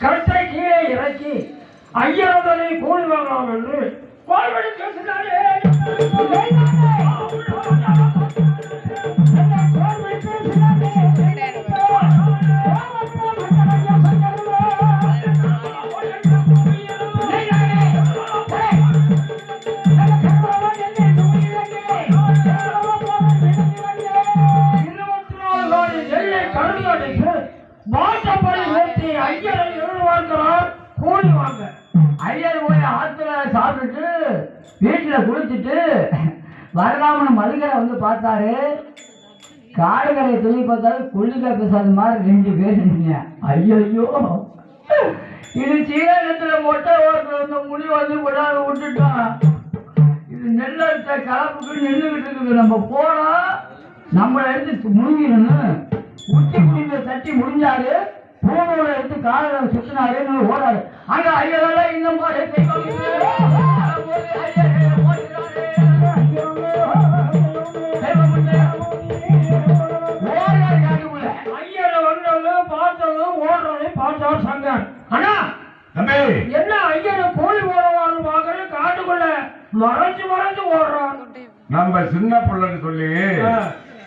கட்டை கீழே இறக்கி ஐயரதனை கூலி வாங்கலாம் என்று கோல்வெளி பேசினாரே. மாட்டப்படி ஊற்றி ஐயரை எதிர்பார்க்கிறார் கூலி வாங்க. ஐயர் போய் ஆத்துல சாப்பிட்டுட்டு வீட்டுல குளிச்சுட்டு வரலாமனு மதுகரை வந்து பார்த்தாரு. காடுகரையை சொல்லி பார்த்தாரு. கொல்லிக்கா பேசாத மாதிரி 2 பேர் நின்றீங்க. ஐயோ இது சீரகத்துல மொட்டை ஓரத்துல வந்து முடி வந்து கொண்டாந்து விட்டுட்டோம். இது நெல் அடிச்ச கலப்புக்கு நின்றுகிட்டு இருக்குது. நம்ம போனா நம்மளை எடுத்து முழுங்கிடணும். உச்சி குடிந்த தட்டி முடிஞ்சாரு. பூனோட எடுத்து காலில் சுத்தினாரு. ஓடாரு. அங்க ஐயரெல்லாம் இந்த மாதிரி ஐயரை வந்தவங்க பார்த்தவங்க ஓடுறதை பார்த்தார் சங்கர். ஆனா என்ன ஐயரை கூலி போடுவான்னு பாக்குறேன். காட்டுக்குள்ள மறைச்சு ஓடுறான். நம்ம சின்ன பிள்ளைன்னு சொல்லி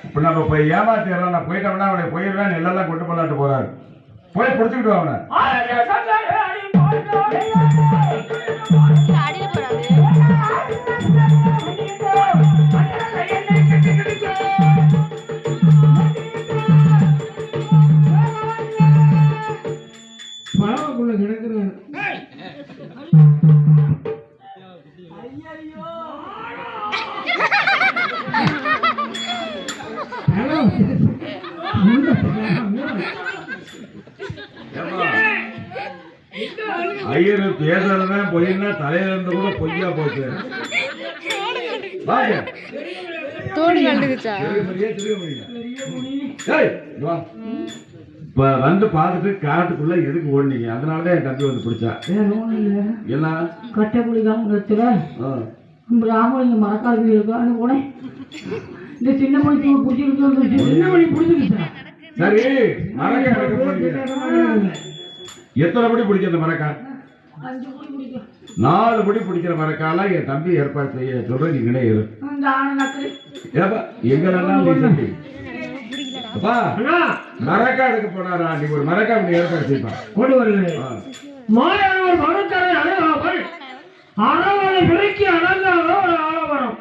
இப்ப நம்ம போய் ஏமாத்திடலாம். நான் போயிட்டோம்னா அவனை போயிடுவேன். நெல்லெல்லாம் கொண்டு போலாட்டு போறாரு. போய் பிடிச்சிக்கிட்டு அவனை. பழவக்குள்ள கிடக்குறாரு. ஐயரு பேசுறதுதான் பொய்னா தலையில இருந்து கூட பொய்யா போச்சு. இப்ப வந்து பார்த்துட்டு காட்டுக்குள்ள எதுக்கு ஓடுனீங்க? அதனாலதான் என் தம்பி வந்து பிடிச்சா. என்ன கட்டை குடிக்காம ராமலிங்க மரக்கால் இருக்கான்னு போனேன். இந்த சின்ன மணி பிடிச்சிருக்கு. சின்ன மணி பிடிச்சிருச்சா? சரி, மரக்கா எத்தனை படி பிடிக்க? அந்த மரக்கா 4 படி பிடிக்கிற மரக்கால என் தம்பி ஏற்பாடு செய்ய சொல்ற. நீங்களே இரு. எங்கெல்லாம் மரக்கா எடுக்க போனாரா? நீ ஒரு மரக்கா ஏற்பாடு செய்வா. கொண்டு வருகிறேன். மாயானவர் மரக்கரை அழகாமல் அறவரை விலைக்கு அடங்காத ஒரு ஆலமரம்.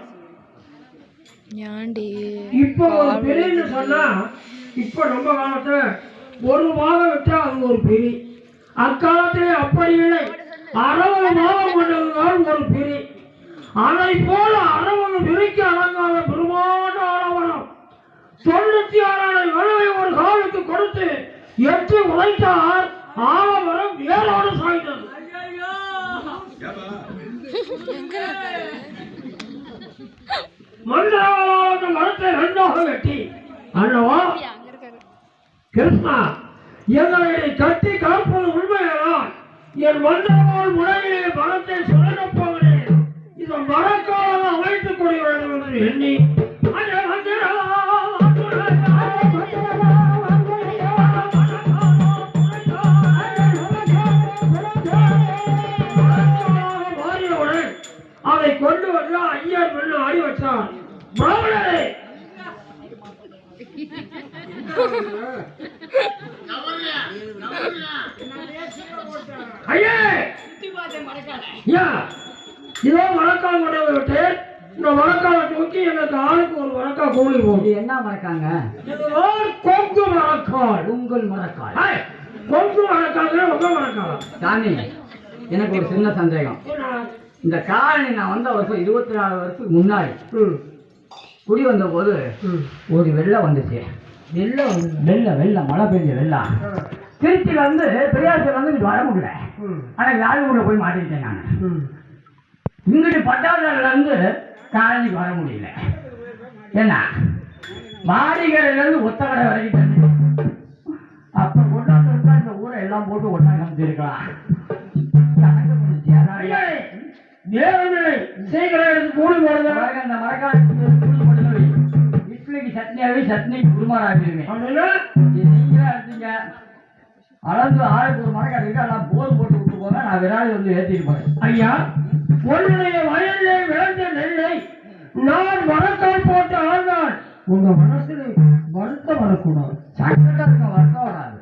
இப்போ ஒரு பெரியன்னு சொன்னா, இப்ப நம்ம காலத்துல ஒரு மாதம் விட்டா அது ஒரு பெரிய. அக்காலத்திலே அப்படி இல்லை. 60 மாதம் கொண்டதுதான் ஒரு பெரிய. அதை போல 60 விலைக்கு அடங்காத பெருமான ஆலமரம் 96 விளைவை ஒரு காலுக்கு கொடுத்து 8 உழைத்தார். ஆலமரம் வேரோடு சாய்ந்தது. மந்திரவாத மரத்தை 2ஆக வெட்டி, அண்ணவா கிருஷ்ணா, எங்களை கட்டி காப்பது உண்மையானால் என் மந்திரவாள் முறையிலே மரத்தை சுழறப் போகிறேன். இதை மரக்காக அமைத்துக் கொள்ள வேண்டும் என்று எண்ணி மாறியவுடன் அதை கொண்டு வந்து ஐயர் பெண்ணு ஆடி வச்சார். பிராமணரே, ஐயே, இதோ மரக்கால் கொண்டு விட்டு இந்த மரக்காலை தூக்கி எனக்கு ஆளுக்கு ஒரு மரக்கா கூலி போகுது. என்ன மரக்காங்க? கொங்கு மரக்கால். உங்கள் மரக்கால். கொங்கு மரக்கால் உங்க மரக்கால். சாமி, எனக்கு ஒரு சின்ன சந்தேகம். இந்த காலனி நான் வந்த வருஷம் 24 வருஷத்துக்கு முன்னாடி குடி வந்த போது ஒரு வெள்ளம் வந்துச்சு. வெள்ளம் மழை பெஞ்ச வெள்ளம். திருச்சியில இருந்து பெரியாசில வந்து இங்கிட்டு வர முடியல. ஆனா யாருக்குள்ள போய் மாட்டிக்கிட்டேன் நான். இங்கிட்டு பட்டாளர்ல இருந்து காலனிக்கு வர முடியல. ஏன்னா மாடிகரையில இருந்து ஒத்தக்கடை வரைக்கும் அப்ப கொண்டாந்து இந்த ஊரை எல்லாம் போட்டு ஒன்னா காமிச்சிருக்கலாம். நேரமில்லை, சீக்கிரம் எடுத்து கூலி போடுங்க. பாருங்க, இந்த மரக்காணி கூலி போட்டு வை. இட்லிக்கு சட்னியாவே சட்னி குருமார் ஆகிடுமே. அப்படின்னா நீங்களா எடுத்தீங்க. அளந்து ஆளுக்கு ஒரு மரக்காணி இருக்கு, அதெல்லாம் போர் போட்டு விட்டு போங்க. நான் விராலி வந்து ஏற்றிட்டு போறேன். ஐயா, உன்னுடைய வயலிலே விளைஞ்ச நெல்லை நான் மரக்கால் போட்டு ஆழ்ந்தால் உங்க மனசுல வருத்தம் வரக்கூடாது. சங்கடம் இருக்க வருத்தம் வராது.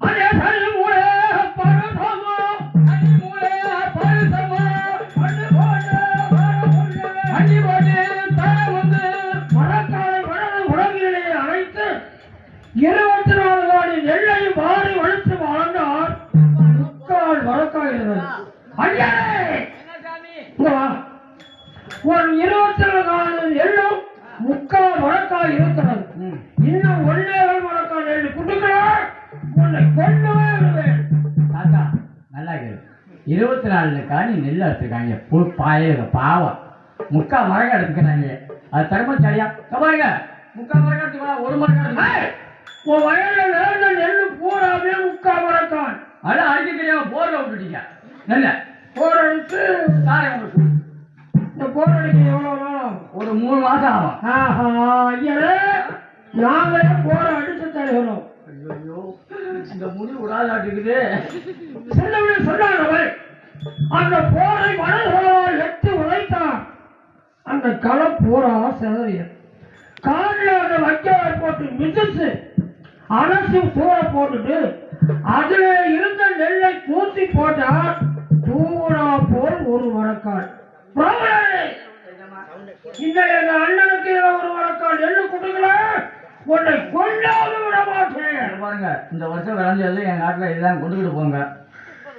அதே சரி மூலே பரதமா, அடி மூலே பரதமா, அடி போடு அடி போடு தர வந்து மரக்காலை வளர்ந்து உலகிலே அழைத்து 24 காணி நெல்லையும் வாரி வளர்த்து வாழ்ந்தார். முக்கால் மரக்காய் இருந்தது. ஐயா ஒரு 24 காணி நெல்லும் முக்கால் மரக்காய் இருக்கிறது. இன்னும் 1.5 மரக்காய் நெல் குடுக்கிறார், உன்னை கொல்லவே விடுவேன். தாத்தா நல்லா கேளு. 24 காணி நெல் எடுத்துருக்காங்க. பாய பாவம் முக்கா மரக்கா எடுத்துக்கிறாங்க. அது தருமம் சரியா பாருங்க. முக்கா மரக்கா எடுத்துக்கலாம், ஒரு மரக்கா எடுத்துக்கலாம். உன் வயல்ல விளைந்த நெல்லு பூராவே முக்கால் மரக்காய். அதெல்லாம் அடிக்க தெரியாம போர்ல விட்டுட்டீங்க. நல்ல போர் அடித்து தாரேன் உங்களுக்கு. இந்த போர் அடிக்க எவ்வளவு நாள்? ஒரு 3 மாசம் ஆகும். ஆஹா, ஐயரே நாங்களே போரை அடித்து தருகிறோம். ஐயோ, இந்த முடி உடாதாட்டுக்குது. செல்லவிட சொன்னார்கள், அந்த போரை மனதோடு எட்டு உழைத்தார். அந்த களம் பூரா செதறியது. காலில் அந்த வைக்கலை போட்டு மிதிச்சு அரசு சூற போட்டுட்டு அதுல இருந்த நெல்லை தூசி போட்டால் தூரா போல் ஒரு மரக்கால். இந்த எங்க அண்ணனுக்கு 1 மரக்கால் நெல்லு கொடுக்கல, உன்னை கொல்லாது விட மாட்டேன். பாருங்க, இந்த வருஷம் விளைஞ்சது என் நாட்டில் இதுதான் கொண்டுகிட்டு போங்க.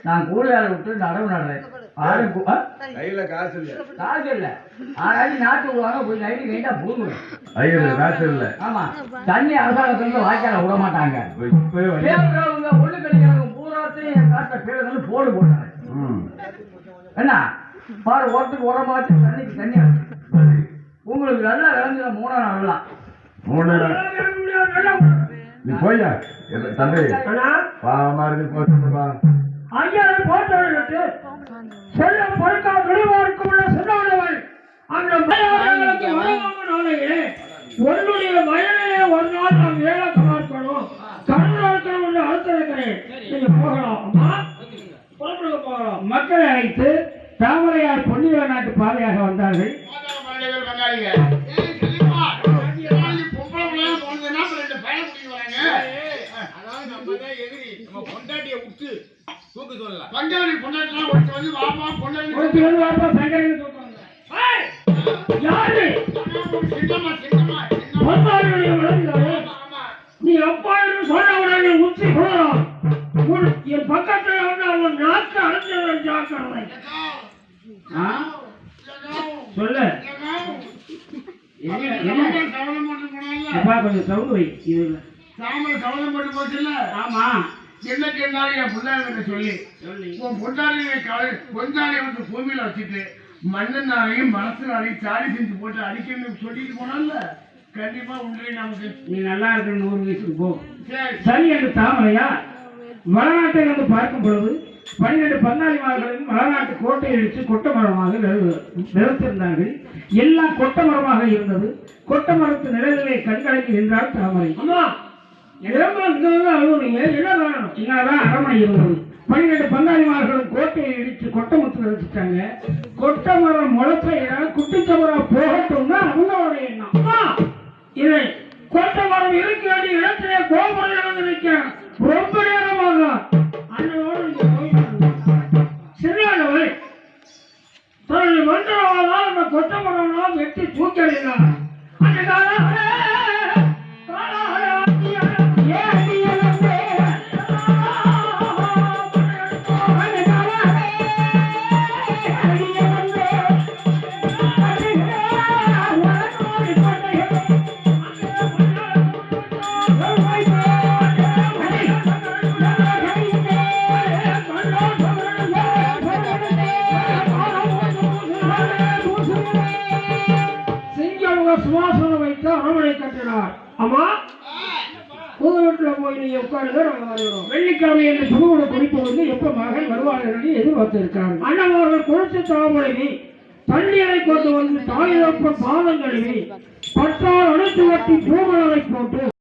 நான் கூலி ஆளை விட்டு நடவு நடுறேன். கையில காசு இல்ல, காசு இல்லை. ஆனாலும் நாட்டு விடுவாங்க, போய் நைட்டு கைட்டா போடுவேன். கையில காசு இல்ல. ஆமா, தண்ணி அரசாங்கத்துல வாய்க்கால விட மாட்டாங்க. பேருறவங்க ஒண்ணு கிடைக்கிறவங்க பூராத்தையும் என் காட்டில் பேருந்து போடு போட்டாங்க. என்ன பாரு, ஓரத்துக்கு உரம் பார்த்து தண்ணிக்கு தண்ணி உங்களுக்கு நல்லா விளைஞ்சத 3 நாள் விடலாம். 3 நாள் நீ போய்யா தம்பி பாவமா இருக்கு போட்டுப்பா. ஐயா போட்டு சொல்ல பொறுக்கா விடுவாருக்கு உள்ள சொன்னவர்கள் அந்த மலையாளர்களுக்கு வரவாங்கனாலேயே உன்னுடைய வயலையே ஒரு நாள் நாம் வேலை பார்க்கணும், கடற்கணும் என்று அழுத்திருக்கிறேன். நீங்க போகலாம், அம்மா புறப்படுக போகலாம். மக்களை அழைத்து தாமரையார் பொன்னிவ நாட்டு பாதையாக வந்தார்கள். நீ அப்பா என்று சொன்னவுடனே உச்சி போறோம். என் பக்கத்தில் வந்து அவன் நாக்கு அடைஞ்சவன் ஜாக்கிரதை. சொல்லு கொஞ்சம் சவுண்ட் வை. சவலம் போட்டு போச்சுல்ல. ஆமா, என்ன கேட்டாலும் என் பிள்ளைங்க சொல்லி உன் பொண்டாளியை வந்து பூமியில வச்சுட்டு மண்ணுனாலையும் மனசுனாலையும் சாடி செஞ்சு போட்டு அடிக்கணும்னு சொல்லிட்டு போனால கண்டிப்பா உண்மையை நமக்கு நீ நல்லா இருக்கிற 100 வயசுக்கு போ. சரி என்று தாமரையா வளநாட்டை வந்து பார்க்கும் பொழுது 12 பங்காளிமார்களும் வளநாட்டு கோட்டையை அடித்து கொட்ட மரமாக நிறுத்திருந்தார்கள். எல்லாம் கொட்ட மரமாக இருந்தது. கொட்ட மரத்து நிழலிலே கண்கலங்கி நின்றால் தாமரை. அம்மா அழுகுறீங்க, என்ன காரணம்? இங்கதான் அரண்மனை இருந்தது. 12 பங்காளிமார்களும் கோட்டையை இடித்து கொட்டமுத்து வச்சுட்டாங்க. கொட்ட மரம் முளைச்சையா குட்டிச்சமரம் போகட்டும்னா அவங்களோட எண்ணம். இதை கொட்ட மரம் இருக்க வேண்டிய இடத்திலே கோபுரம் நடந்து நிற்க ரொம்ப நேரமாக அன்னையோடு சரியானவை தன்னுடைய மந்திரவாதான் அந்த கொட்ட மரம் வெட்டி தூக்கினார். அந்த காலம் சுவாசனம் வைத்து அரண்மனை கட்டினார். அம்மா புது வீட்டுல போய் நீ உட்காருங்க, நாங்க வருகிறோம். வெள்ளிக்கிழமை என்று புதுவோட குறிப்பு வந்து எப்ப மகன் வருவார் வருவார்கள் எதிர்பார்த்து இருக்காங்க. அண்ணன் அவர்கள் குளித்து தாமரை தண்ணீரை கொண்டு வந்து தாயப்பன் பாதம் கழுவி பட்டால் அணைத்து வட்டி பூமலரை போட்டு